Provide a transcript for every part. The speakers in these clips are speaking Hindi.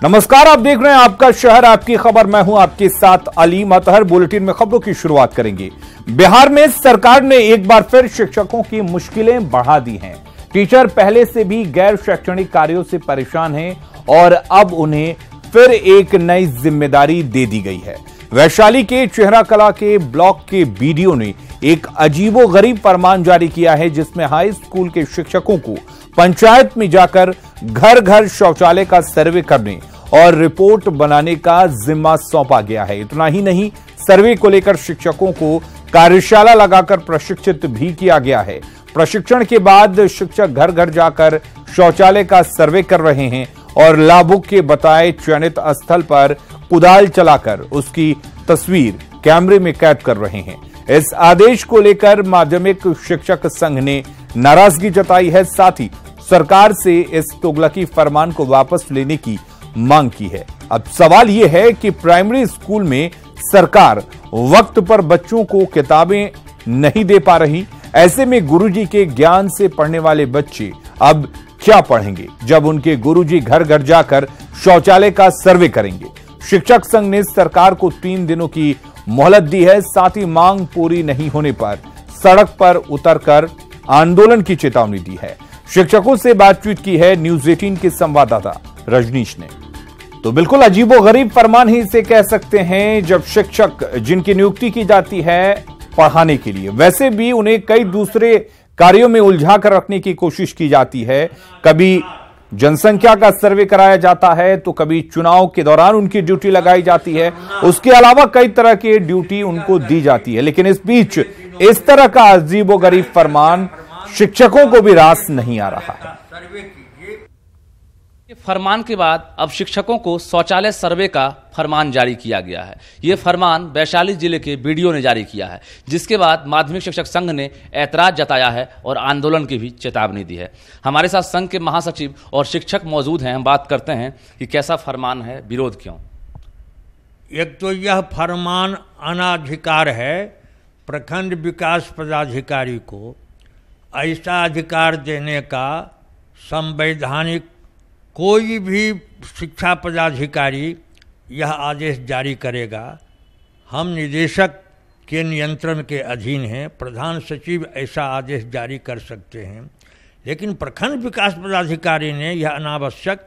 नमस्कार, आप देख रहे हैं आपका शहर आपकी खबर। मैं हूं आपके साथ अलीम अतहर। बुलेटिन में खबरों की शुरुआत करेंगे। बिहार में सरकार ने एक बार फिर शिक्षकों की मुश्किलें बढ़ा दी हैं। टीचर पहले से भी गैर शैक्षणिक कार्यों से परेशान हैं और अब उन्हें फिर एक नई जिम्मेदारी दे दी गई है। वैशाली के चेहरा कला के ब्लॉक के बीडीओ ने एक अजीबोगरीब फरमान जारी किया है, जिसमें हाई स्कूल के शिक्षकों को पंचायत में जाकर घर घर शौचालय का सर्वे करने और रिपोर्ट बनाने का जिम्मा सौंपा गया है। इतना ही नहीं, सर्वे को लेकर शिक्षकों को कार्यशाला लगाकर प्रशिक्षित भी किया गया है। प्रशिक्षण के बाद शिक्षक घर घर जाकर शौचालय का सर्वे कर रहे हैं और लाभुक के बताए चयनित स्थल पर कुदाल चलाकर उसकी तस्वीर कैमरे में कैद कर रहे हैं। इस आदेश को लेकर माध्यमिक शिक्षक संघ ने नाराजगी जताई है, साथ ही सरकार से इस तुगलकी फरमान को वापस लेने की मांग की है। अब सवाल यह है कि प्राइमरी स्कूल में सरकार वक्त पर बच्चों को किताबें नहीं दे पा रही। ऐसे में गुरुजी के ज्ञान से पढ़ने वाले बच्चे अब क्या पढ़ेंगे जब उनके गुरुजी घर घर जाकर शौचालय का सर्वे करेंगे। शिक्षक संघ ने सरकार को 3 दिनों की मोहलत दी है, साथ ही मांग पूरी नहीं होने पर सड़क पर उतरकर आंदोलन की चेतावनी दी है। शिक्षकों से बातचीत की है न्यूज 18 के संवाददाता रजनीश ने। तो बिल्कुल अजीबोगरीब फरमान ही इसे कह सकते हैं, जब शिक्षक जिनकी नियुक्ति की जाती है पढ़ाने के लिए, वैसे भी उन्हें कई दूसरे कार्यों में उलझा कर रखने की कोशिश की जाती है। कभी जनसंख्या का सर्वे कराया जाता है तो कभी चुनाव के दौरान उनकी ड्यूटी लगाई जाती है। उसके अलावा कई तरह की ड्यूटी उनको दी जाती है, लेकिन इस बीच इस तरह का अजीबोगरीब फरमान शिक्षकों को भी रास नहीं आ रहा है। फरमान के बाद अब शिक्षकों को शौचालय सर्वे का फरमान जारी किया गया है। यह फरमान वैशाली जिले के बीडीओ ने जारी किया है, जिसके बाद माध्यमिक शिक्षक संघ ने ऐतराज जताया है और आंदोलन की भी चेतावनी दी है। हमारे साथ संघ के महासचिव और शिक्षक मौजूद हैं। हम बात करते हैं कि कैसा फरमान है, विरोध क्यों। एक तो यह फरमान अनाधिकार है। प्रखंड विकास पदाधिकारी को ऐसा अधिकार देने का संवैधानिक कोई भी शिक्षा पदाधिकारी यह आदेश जारी करेगा। हम निदेशक के नियंत्रण के अधीन हैं, प्रधान सचिव ऐसा आदेश जारी कर सकते हैं, लेकिन प्रखंड विकास पदाधिकारी ने यह अनावश्यक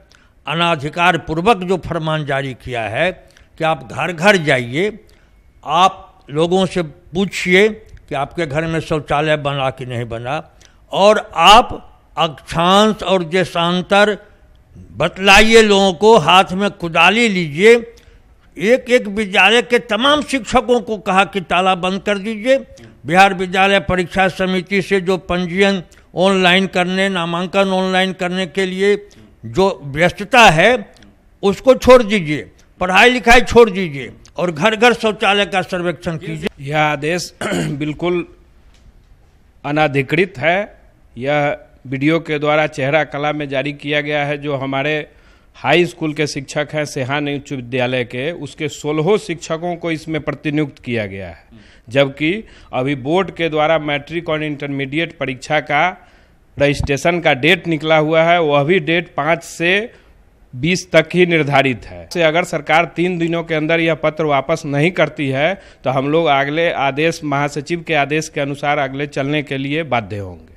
अनाधिकार पूर्वक जो फरमान जारी किया है कि आप घर घर जाइए, आप लोगों से पूछिए कि आपके घर में शौचालय बना कि नहीं बना, और आप अक्षांश और देशांतर बतलाइए लोगों को, हाथ में कुदाली लीजिए। एक एक विद्यालय के तमाम शिक्षकों को कहा कि ताला बंद कर दीजिए। बिहार विद्यालय परीक्षा समिति से जो पंजीयन ऑनलाइन करने, नामांकन ऑनलाइन करने के लिए जो व्यस्तता है उसको छोड़ दीजिए, पढ़ाई लिखाई छोड़ दीजिए और घर घर शौचालय का सर्वेक्षण कीजिए। यह आदेश बिल्कुल अनाधिकृत है। यह बीडीओ के द्वारा चेहरा कला में जारी किया गया है। जो हमारे हाई स्कूल के शिक्षक हैं सेहान उच्च विद्यालय के, उसके 16 शिक्षकों को इसमें प्रतिनियुक्त किया गया है, जबकि अभी बोर्ड के द्वारा मैट्रिक और इंटरमीडिएट परीक्षा का रजिस्ट्रेशन का डेट निकला हुआ है। वह भी डेट 5 से 20 तक ही निर्धारित है। से अगर सरकार 3 दिनों के अंदर यह पत्र वापस नहीं करती है तो हम लोग अगले आदेश, महासचिव के आदेश के अनुसार अगले चलने के लिए बाध्य होंगे।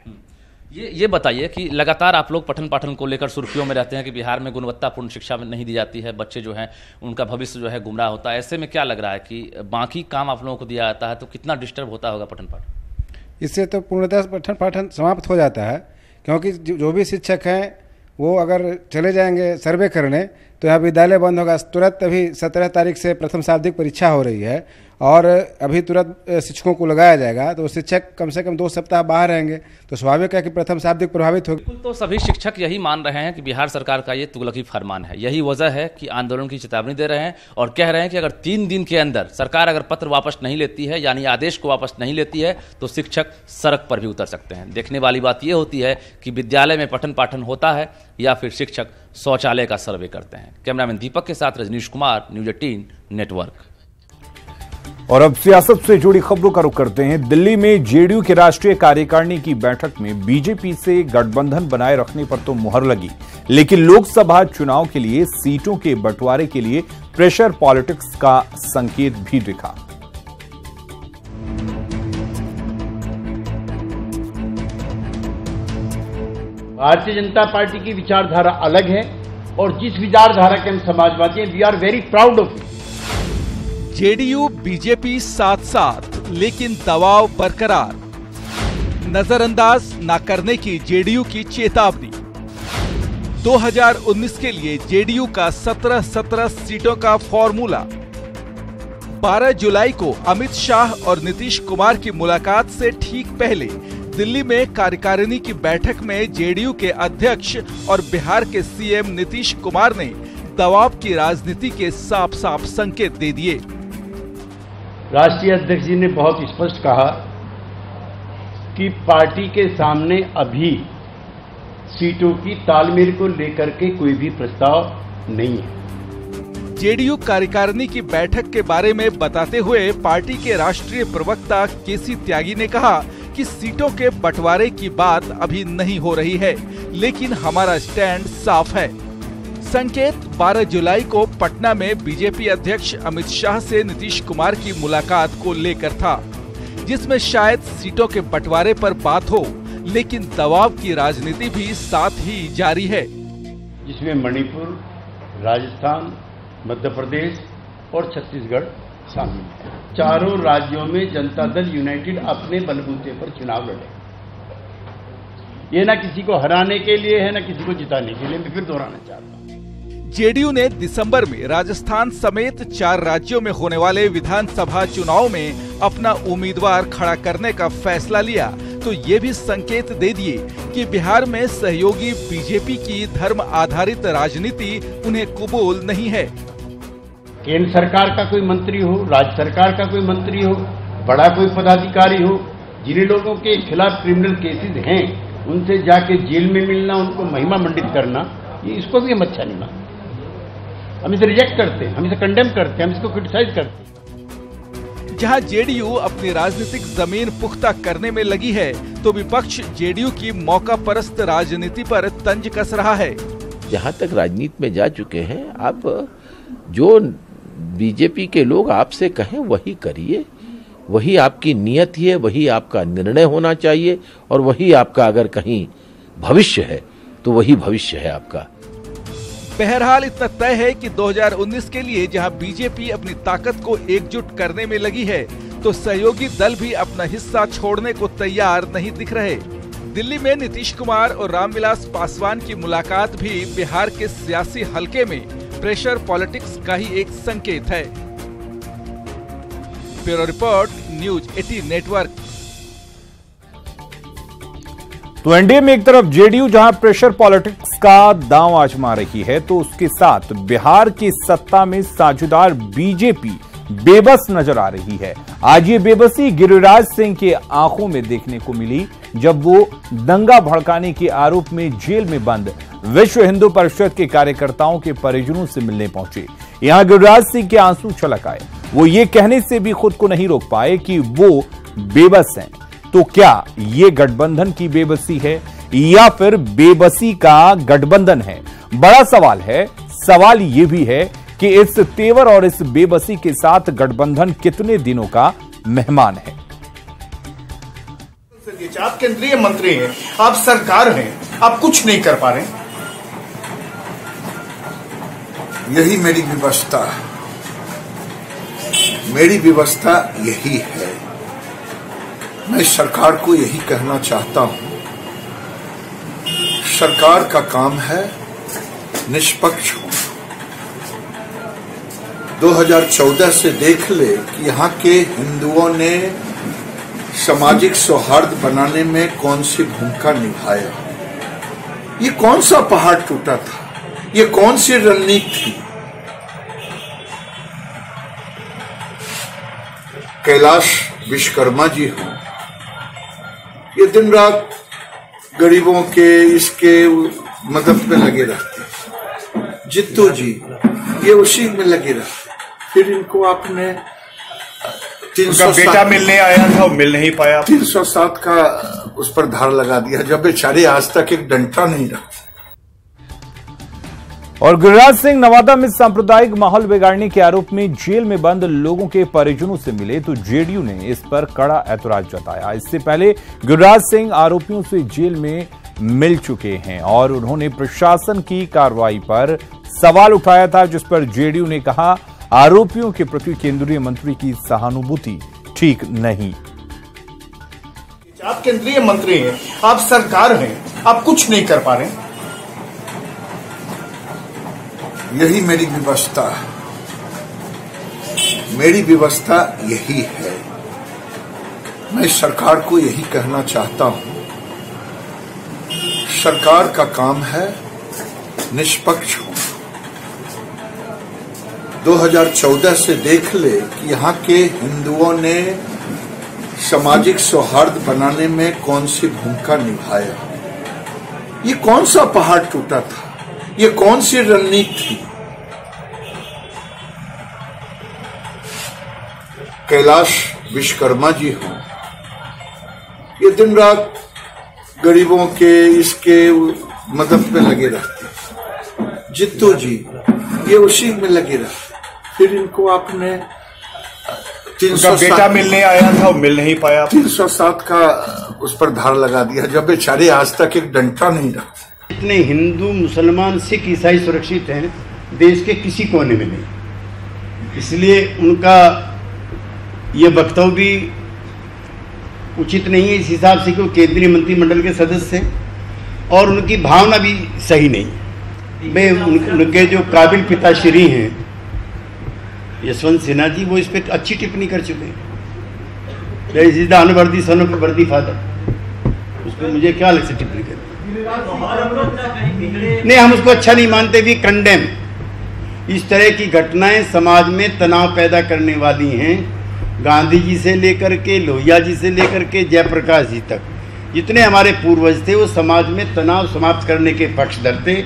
ये बताइए कि लगातार आप लोग पठन पाठन को लेकर सुर्खियों में रहते हैं कि बिहार में गुणवत्तापूर्ण शिक्षा नहीं दी जाती है, बच्चे जो हैं उनका भविष्य जो है गुमराह होता है। ऐसे में क्या लग रहा है कि बाकी काम आप लोगों को दिया जाता है तो कितना डिस्टर्ब होता होगा पठन पाठन? इससे तो पूर्णतः पठन पाठन समाप्त हो जाता है, क्योंकि जो भी शिक्षक हैं वो अगर चले जाएंगे सर्वे करने तो यहाँ विद्यालय बंद होगा तुरंत। अभी 17 तारीख से प्रथम शाब्दिक परीक्षा हो रही है और अभी तुरंत शिक्षकों को लगाया जाएगा, तो शिक्षक कम से कम 2 सप्ताह बाहर रहेंगे, तो स्वाभाविक है कि प्रथम शाब्दिक प्रभावित होगी। बिल्कुल, तो सभी शिक्षक यही मान रहे हैं कि बिहार सरकार का ये तुगलकी फरमान है। यही वजह है कि आंदोलन की चेतावनी दे रहे हैं और कह रहे हैं कि अगर 3 दिन के अंदर सरकार अगर पत्र वापस नहीं लेती है, यानी आदेश को वापस नहीं लेती है, तो शिक्षक सड़क पर भी उतर सकते हैं। देखने वाली बात यह होती है कि विद्यालय में पठन पाठन होता है या फिर शिक्षक शौचालय का सर्वे करते हैं। कैमरामैन दीपक के साथ रजनीश कुमार, न्यूज 18 नेटवर्क। और अब सियासत से जुड़ी खबरों का रुख करते हैं। दिल्ली में जेडीयू के राष्ट्रीय कार्यकारिणी की बैठक में बीजेपी से गठबंधन बनाए रखने पर तो मुहर लगी, लेकिन लोकसभा चुनाव के लिए सीटों के बंटवारे के लिए प्रेशर पॉलिटिक्स का संकेत भी दिखा। भारतीय जनता पार्टी की विचारधारा अलग है और जिस विचारधारा के हम समाजवादी हैं, we are very proud of it. JDU BJP साथ साथ, लेकिन दबाव बरकरार। नजरअंदाज न करने की जेडीयू की चेतावनी। 2019 के लिए जेडीयू का 17 सीटों का फॉर्मूला। 12 जुलाई को अमित शाह और नीतीश कुमार की मुलाकात से ठीक पहले दिल्ली में कार्यकारिणी की बैठक में जेडीयू के अध्यक्ष और बिहार के सीएम नीतीश कुमार ने दबाव की राजनीति के साफ साफ संकेत दे दिए। राष्ट्रीय अध्यक्ष जी ने बहुत स्पष्ट कहा कि पार्टी के सामने अभी सीटों की तालमेल को लेकर के कोई भी प्रस्ताव नहीं है। जेडीयू कार्यकारिणी की बैठक के बारे में बताते हुए पार्टी के राष्ट्रीय प्रवक्ता केसी त्यागी ने कहा कि सीटों के बंटवारे की बात अभी नहीं हो रही है, लेकिन हमारा स्टैंड साफ है। संकेत 12 जुलाई को पटना में बीजेपी अध्यक्ष अमित शाह से नीतीश कुमार की मुलाकात को लेकर था, जिसमें शायद सीटों के बंटवारे पर बात हो, लेकिन दबाव की राजनीति भी साथ ही जारी है, जिसमें मणिपुर, राजस्थान, मध्य प्रदेश और छत्तीसगढ़ शामिल है। चारों राज्यों में जनता दल यूनाइटेड अपने बलबूते पर चुनाव लड़े। ये न किसी को हराने के लिए है, न किसी को जिताने के लिए। मैं फिर दोहराना चाहता हूँ, जेडीयू ने दिसंबर में राजस्थान समेत 4 राज्यों में होने वाले विधानसभा चुनाव में अपना उम्मीदवार खड़ा करने का फैसला लिया, तो ये भी संकेत दे दिए कि बिहार में सहयोगी बीजेपी की धर्म आधारित राजनीति उन्हें कबूल नहीं है। केंद्र सरकार का कोई मंत्री हो, राज्य सरकार का कोई मंत्री हो, बड़ा कोई पदाधिकारी हो, जिन लोगों के खिलाफ क्रिमिनल केसेस हैं, उनसे जाके जेल में मिलना, उनको महिमा मंडित करना, ये इसको भी हम अच्छा नहीं मानते। हम इसे रिजेक्ट करते हैं, हम इसे कंडेम करते हैं, हम इसको क्रिटिसाइज करते हैं। जहां जेडीयू अपनी राजनीतिक जमीन पुख्ता करने में लगी है, तो विपक्ष जेडीयू की मौका परस्त राजनीति पर तंज कस रहा है। जहां तक राजनीति में जा चुके हैं, आप जो बीजेपी के लोग आपसे कहें वही करिए, वही आपकी नियत है, वही आपका निर्णय होना चाहिए, और वही आपका अगर कहीं भविष्य है तो वही भविष्य है आपका। बहरहाल इतना तय है कि 2019 के लिए जहां बीजेपी अपनी ताकत को एकजुट करने में लगी है, तो सहयोगी दल भी अपना हिस्सा छोड़ने को तैयार नहीं दिख रहे। दिल्ली में नीतीश कुमार और रामविलास पासवान की मुलाकात भी बिहार के सियासी हलके में प्रेशर पॉलिटिक्स का ही एक संकेत है। Bureau report, news 18 network. तो एनडीए में एक तरफ जेडीयू जहां प्रेशर पॉलिटिक्स का दांव आजमा रही है, तो उसके साथ बिहार की सत्ता में साझेदार बीजेपी बेबस नजर आ रही है। आज ये बेबसी गिरिराज सिंह के आंखों में देखने को मिली, जब वो दंगा भड़काने के आरोप में जेल में बंद विश्व हिंदू परिषद के कार्यकर्ताओं के परिजनों से मिलने पहुंचे। यहां गिरिराज सिंह के आंसू छलक आए। वो ये कहने से भी खुद को नहीं रोक पाए कि वो बेबस हैं। तो क्या ये गठबंधन की बेबसी है या फिर बेबसी का गठबंधन है? बड़ा सवाल है। सवाल ये भी है कि इस तेवर और इस बेबसी के साथ गठबंधन कितने दिनों का मेहमान है। आप केंद्रीय मंत्री हैं, आप सरकार हैं, आप कुछ नहीं कर पा रहे। यही मेरी व्यवस्था है, मेरी व्यवस्था यही है। मैं सरकार को यही कहना चाहता हूं, सरकार का काम है निष्पक्ष होना। 2014 से देख ले कि यहाँ के हिंदुओं ने सामाजिक सौहार्द बनाने में कौन सी भूमिका निभाया। ये कौन सा पहाड़ टूटा था, ये कौन सी रणनीति थी। कैलाश विश्वकर्मा जी हो, ये दिन रात गरीबों के इसके मदद में लगे रहते। जित्तू जी ये उसी में लगे रहते। फिर इनको आपने उनका बेटा मिलने आया था, वो मिल नहीं पाया। 307 का उस पर धार लगा दिया, जब बेचारे आज तक एक डंडा नहीं रहा। और गिरिराज सिंह नवादा में सांप्रदायिक माहौल बिगाड़ने के आरोप में जेल में बंद लोगों के परिजनों से मिले तो जेडीयू ने इस पर कड़ा ऐतराज जताया। इससे पहले गिरिराज सिंह आरोपियों से जेल में मिल चुके हैं और उन्होंने प्रशासन की कार्रवाई पर सवाल उठाया था, जिस पर जेडीयू ने कहा आरोपियों के प्रति केंद्रीय मंत्री की सहानुभूति ठीक नहीं। आप केंद्रीय मंत्री हैं, आप सरकार हैं, आप कुछ नहीं कर पा रहे। यही मेरी व्यवस्था है, मेरी व्यवस्था यही है। मैं सरकार को यही कहना चाहता हूं, सरकार का काम है निष्पक्ष हो। 2014 से देख ले कि यहाँ के हिंदुओं ने सामाजिक सौहार्द बनाने में कौन सी भूमिका निभाया। ये कौन सा पहाड़ टूटा था, ये कौन सी रणनीति थी। कैलाश विश्वकर्मा जी हो, ये दिन रात गरीबों के इसके मदद में लगे रहते। जित्तू जी ये उसी में लगे रहते। फिर इनको आपने 307 बेटा मिलने आया था, वो मिल नहीं पाया। 307 का उस पर धार लगा दिया, जब बेचारे आज तक एक डंडा नहीं रहा। इतने हिंदू, मुसलमान, सिख, ईसाई सुरक्षित हैं देश के किसी कोने में नहीं। इसलिए उनका ये वक्तव्य भी उचित नहीं है इस हिसाब से कि वो केंद्रीय मंत्रिमंडल के सदस्य हैं और उनकी भावना भी सही नहीं। वे उनके जो काबिल पिताश्री हैं यशवंत सिन्हा जी, वो इस पर अच्छी टिप्पणी कर चुके हैं। Is the unworthy son of वर्दी फादर, उस पर मुझे क्या अलग से टिप्पणी करनी। नहीं, हम उसको अच्छा नहीं मानते, भी कंडेम। इस तरह की घटनाएं समाज में तनाव पैदा करने वाली हैं। गांधी जी से लेकर के, लोहिया जी से लेकर के जयप्रकाश जी तक जितने हमारे पूर्वज थे वो समाज में तनाव समाप्त करने के पक्षधर थे।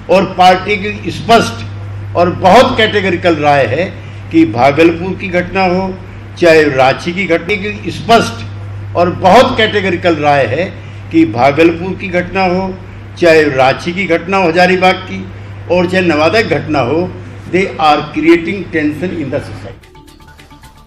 और पार्टी की स्पष्ट और बहुत कैटेगरिकल राय है कि भागलपुर की घटना हो चाहे रांची की घटना की, स्पष्ट और बहुत कैटेगरिकल राय है कि भागलपुर की घटना हो चाहे रांची की घटना हो हजारीबाग की, और चाहे नवादा की घटना हो, they are creating tension in the society.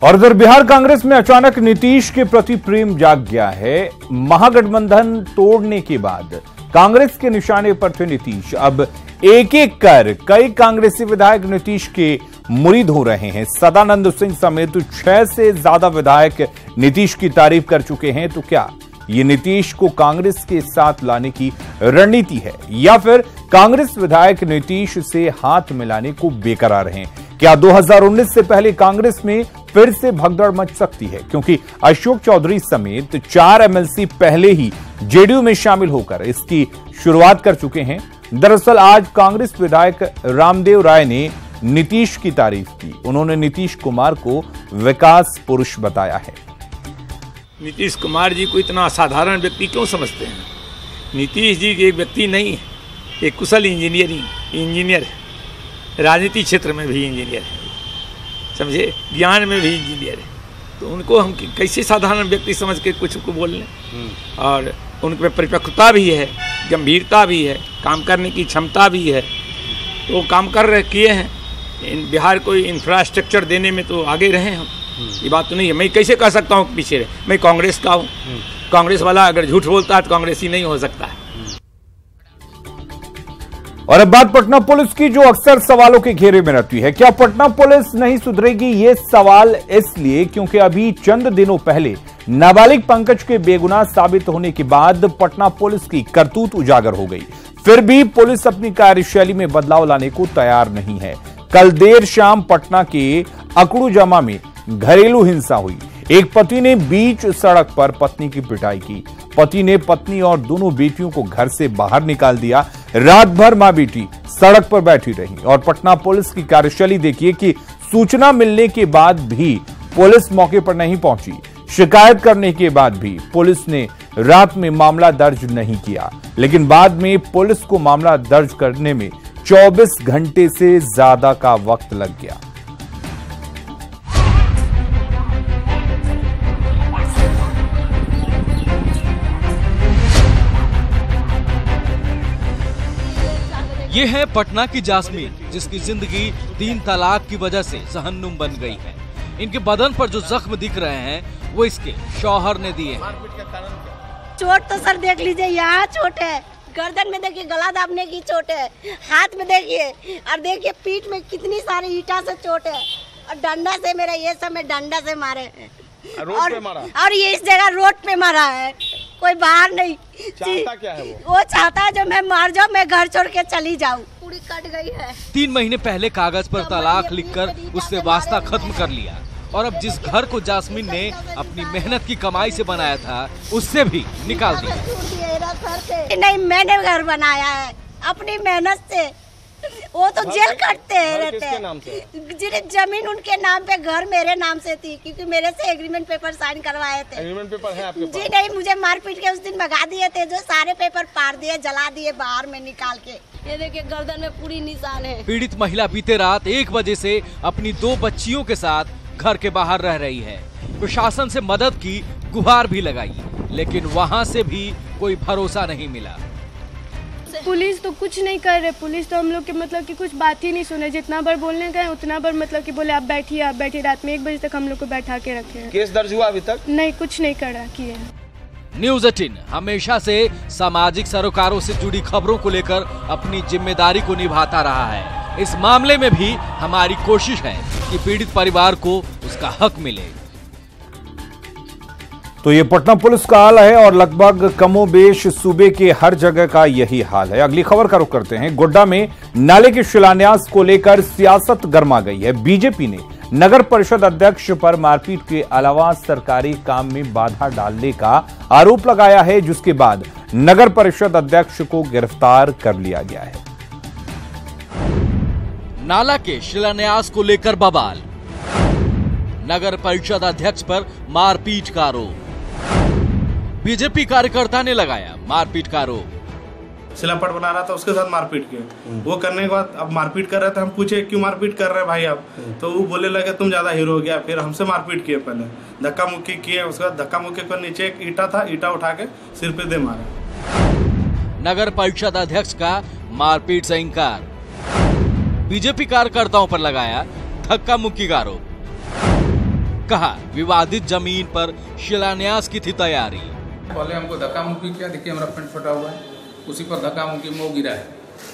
और उधर बिहार कांग्रेस में अचानक नीतीश के प्रति प्रेम जाग गया है। महागठबंधन तोड़ने के बाद कांग्रेस के निशाने पर थे नीतीश। अब एक एक कर कई कांग्रेसी विधायक नीतीश के मुरीद हो रहे हैं। सदानंद सिंह समेत 6 से ज्यादा विधायक नीतीश की तारीफ कर चुके हैं। तो क्या ये नीतीश को कांग्रेस के साथ लाने की रणनीति है या फिर कांग्रेस विधायक नीतीश से हाथ मिलाने को बेकरार हैं? क्या 2019 से पहले कांग्रेस में फिर से भगदड़ मच सकती है? क्योंकि अशोक चौधरी समेत 4 एमएलसी पहले ही जेडीयू में शामिल होकर इसकी शुरुआत कर चुके हैं। दरअसल आज कांग्रेस विधायक रामदेव राय ने नीतीश की तारीफ की। उन्होंने नीतीश कुमार को विकास पुरुष बताया है। नीतीश कुमार जी को इतना असाधारण व्यक्ति क्यों समझते हैं? नीतीश जी एक व्यक्ति नहीं है, एक कुशल इंजीनियर है, राजनीति क्षेत्र में भी इंजीनियर है, समझे, ज्ञान में भी इंजीनियर है। तो उनको हम कैसे साधारण व्यक्ति समझ के कुछ को बोल लें? और उनके परिपक्वता भी है, गंभीरता भी है, काम करने की क्षमता भी है। तो वो काम किए हैं। बिहार को इंफ्रास्ट्रक्चर देने में तो आगे रहे हम, ये बात तो नहीं है। मैं कैसे कह सकता हूँ पीछे रहे? मैं कांग्रेस का हूँ। कांग्रेस वाला अगर झूठ बोलता है तो कांग्रेसी नहीं हो सकता है। और अब बात पटना पुलिस की, जो अक्सर सवालों के घेरे में रहती है। क्या पटना पुलिस नहीं सुधरेगी? ये सवाल इसलिए क्योंकि अभी चंद दिनों पहले नाबालिग पंकज के बेगुनाह साबित होने के बाद पटना पुलिस की करतूत उजागर हो गई। फिर भी पुलिस अपनी कार्यशैली में बदलाव लाने को तैयार नहीं है। कल देर शाम पटना के अकड़ूजमा में घरेलू हिंसा हुई। एक पति ने बीच सड़क पर पत्नी की पिटाई की। पति ने पत्नी और दोनों बेटियों को घर से बाहर निकाल दिया। रात भर मां बेटी सड़क पर बैठी रही। और पटना पुलिस की कार्यशैली देखिए कि सूचना मिलने के बाद भी पुलिस मौके पर नहीं पहुंची। शिकायत करने के बाद भी पुलिस ने रात में मामला दर्ज नहीं किया, लेकिन बाद में पुलिस को मामला दर्ज करने में 24 घंटे से ज्यादा का वक्त लग गया। ये है पटना की जास्मीन, जिसकी जिंदगी 3 तलाक की वजह से जहन्नुम बन गई है। इनके बदन पर जो जख्म दिख रहे हैं वो इसके शौहर ने दिए हैं। चोट तो सर देख लीजिए, यहाँ चोट है, गर्दन में देखिए गला दाबने की चोट है, हाथ में देखिए, और देखिए पीठ में कितनी सारी ईटा से चोट है, और डंडा से मेरा ये सब में डंडा से मारे हैं और ये इस जगह रोड पे मारा है, कोई बाहर नहीं। चाहता क्या है वो चाहता है जो मैं मार जाऊँ, मैं घर छोड़ के चली जाऊँ। पूरी कट गई है। 3 महीने पहले कागज पर तलाक लिखकर उससे वास्ता खत्म कर लिया और अब जिस घर को जास्मीन ने अपनी मेहनत की कमाई से बनाया था उससे भी निकाल दिया। नहीं, मैंने घर बनाया है अपनी मेहनत से, वो तो जेल कटते रहते हैं। जमीन उनके नाम पे, घर मेरे नाम से थी, क्योंकि मेरे से एग्रीमेंट पेपर साइन करवाए थे। एग्रीमेंट पेपर है आपके पास? जी नहीं, मुझे मारपीट के उस दिन भगा दिए थे, जो सारे पेपर पार दिए, जला दिए बाहर में निकाल के। ये देखिए गर्दन में पूरी निशान है। पीड़ित महिला बीते रात 1 बजे से अपनी 2 बच्चियों के साथ घर के बाहर रह रही है। प्रशासन से मदद की गुहार भी लगाई, लेकिन वहां से भी कोई भरोसा नहीं मिला। पुलिस तो कुछ नहीं कर रहे, पुलिस तो हम लोग के मतलब कि कुछ बात ही नहीं सुने। जितना बार बोलने गए उतना बार मतलब कि बोले आप बैठिए। रात में 1 बजे तक हम लोग को बैठा के रखे हैं। केस दर्ज हुआ अभी तक? नहीं, कुछ नहीं करा किए। न्यूज़ 18 हमेशा से सामाजिक सरोकारों से जुड़ी खबरों को लेकर अपनी जिम्मेदारी को निभाता रहा है। इस मामले में भी हमारी कोशिश है कि पीड़ित परिवार को उसका हक मिले। तो ये पटना पुलिस का हाल है और लगभग कमोबेश सूबे के हर जगह का यही हाल है। अगली खबर का रुख करते हैं। गोड्डा में नाले के शिलान्यास को लेकर सियासत गर्मा गई है। बीजेपी ने नगर परिषद अध्यक्ष पर मारपीट के अलावा सरकारी काम में बाधा डालने का आरोप लगाया है, जिसके बाद नगर परिषद अध्यक्ष को गिरफ्तार कर लिया गया है। नाला के शिलान्यास को लेकर बवाल, नगर परिषद अध्यक्ष पर मारपीट का आरोप। बीजेपी कार्यकर्ता ने लगाया मारपीट का आरोप। शिलापट बना रहा था, उसके साथ मारपीट किया। वो करने के बाद अब मारपीट कर रहे थे, हम पूछे क्यों मारपीट कर रहे भाई आप, तो वो बोले लगे तुम ज्यादा हीरो हो गया। फिर हमसे मारपीट किए, पहले धक्का मुक्की किए, उसके बाद धक्का मुक्की पर नीचे एक ईटा था, ईटा उठा के सिर पे दे मारे। नगर परिषद अध्यक्ष का मारपीट से इंकार, बीजेपी कार्यकर्ताओं पर लगाया धक्का मुक्की का आरोप। कहा विवादित जमीन पर शिलान्यास की थी तैयारी। पहले हमको धक्का मुक्की किया, देखिए हमारा पेंट फटा हुआ है, उसी पर धक्का मुक्की में वो गिरा है।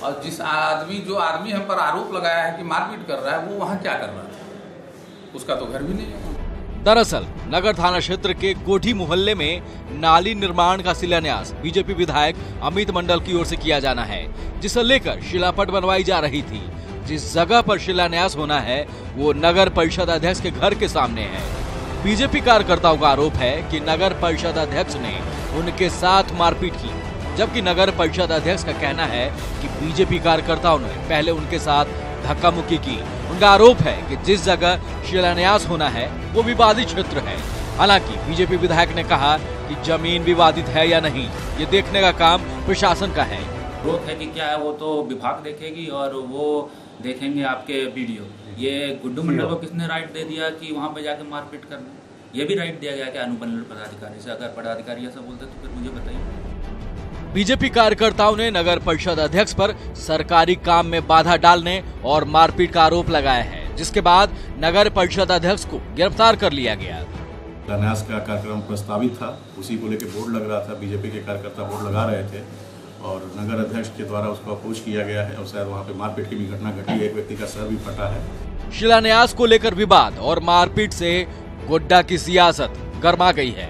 और जो आदमी हम पर आरोप लगाया है कि मारपीट कर रहा है, वो वहाँ क्या कर रहा था? उसका तो घर भी नहीं है। दरअसल नगर थाना क्षेत्र के कोठी मोहल्ले में नाली निर्माण का शिलान्यास बीजेपी विधायक अमित मंडल की ओर से किया जाना है, जिसे लेकर शिलापट बनवाई जा रही थी। जिस जगह पर शिलान्यास होना है वो नगर परिषद अध्यक्ष के घर के सामने है। बीजेपी कार्यकर्ताओं का आरोप है कि नगर परिषद अध्यक्ष ने उनके साथ मारपीट की, जबकि नगर परिषद अध्यक्ष का कहना है कि बीजेपी कार्यकर्ताओं ने पहले उनके साथ धक्का मुक्की की। उनका आरोप है कि जिस जगह शिलान्यास होना है वो विवादित क्षेत्र है। हालांकि बीजेपी विधायक ने कहा कि जमीन विवादित है या नहीं, ये देखने का काम प्रशासन का है। रोक है कि क्या है वो तो विभाग देखेगी और वो देखेंगे आपके वीडियो। ये गुड्डू मंडल को किसने राइट दे दिया कि वहाँ पे जाके मारपीट करना? ये भी राइट दिया गया कि अनुमंडल पदाधिकारी से। अगर पदाधिकारी ऐसा बोलते तो फिर मुझे बताइए। बीजेपी कार्यकर्ताओं ने नगर परिषद अध्यक्ष पर सरकारी काम में बाधा डालने और मारपीट का आरोप लगाया है, जिसके बाद नगर परिषद अध्यक्ष को गिरफ्तार कर लिया गया। शिलान्यास का कार्यक्रम प्रस्तावित था, उसी को लेकर बोर्ड लग रहा था, बीजेपी के कार्यकर्ता बोर्ड लगा रहे थे और नगर अध्यक्ष के द्वारा उसको अप्रोच किया गया है और शायद वहाँ पे मारपीट की भी घटना घटी है। एक व्यक्ति का सर भी फटा है। शिलान्यास को लेकर विवाद और मारपीट से गोड्डा की सियासत गर्मा गई है।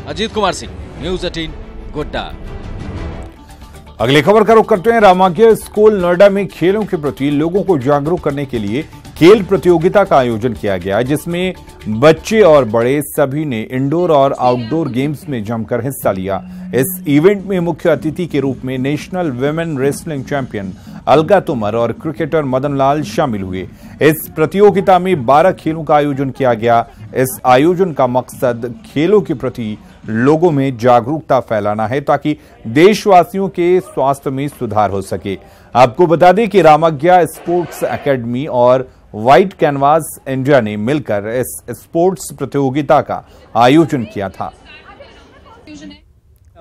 अजीत कुमार सिंह, न्यूज़ 18 गोड्डा। अगली खबर का रुख करते हैं। रामाज्ञा स्कूल नोएडा में खेलों के प्रति लोगों को जागरूक करने के लिए खेल प्रतियोगिता का आयोजन किया गया, जिसमें बच्चे और बड़े सभी ने इंडोर और आउटडोर गेम्स में जमकर हिस्सा लिया। इस इवेंट में मुख्य अतिथि के रूप में नेशनल विमेन रेसलिंग चैंपियन अलगा तोमर और क्रिकेटर मदन लाल शामिल हुए। इस प्रतियोगिता में 12 खेलों का आयोजन किया गया। इस आयोजन का मकसद खेलों के प्रति लोगों में जागरूकता फैलाना है, ताकि देशवासियों के स्वास्थ्य में सुधार हो सके। आपको बता दें कि रामाज्ञा स्पोर्ट्स एकेडमी और व्हाइट कैनवास इंडिया ने मिलकर इस स्पोर्ट्स प्रतियोगिता का आयोजन किया था।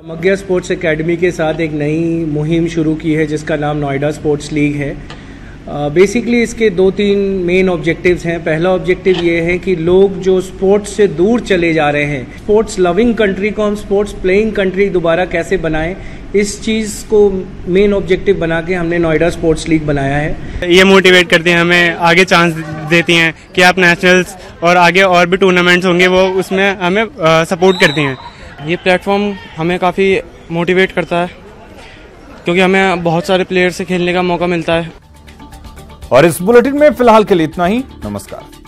समग्र स्पोर्ट्स एकेडमी के साथ एक नई मुहिम शुरू की है जिसका नाम नोएडा स्पोर्ट्स लीग है। बेसिकली इसके 2-3 मेन ऑब्जेक्टिव्स हैं। पहला ऑब्जेक्टिव ये है कि लोग जो स्पोर्ट्स से दूर चले जा रहे हैं, स्पोर्ट्स लविंग कंट्री को हम स्पोर्ट्स प्लेइंग कंट्री दोबारा कैसे बनाएं, इस चीज़ को मेन ऑब्जेक्टिव बना के हमने नोएडा स्पोर्ट्स लीग बनाया है। ये मोटिवेट करती हैं, हमें आगे चांस देती हैं कि आप नेशनल्स और आगे और भी टूर्नामेंट्स होंगे वो उसमें हमें सपोर्ट करती हैं। ये प्लेटफॉर्म हमें काफ़ी मोटिवेट करता है क्योंकि हमें बहुत सारे प्लेयर से खेलने का मौका मिलता है। और इस बुलेटिन में फिलहाल के लिए इतना ही। नमस्कार।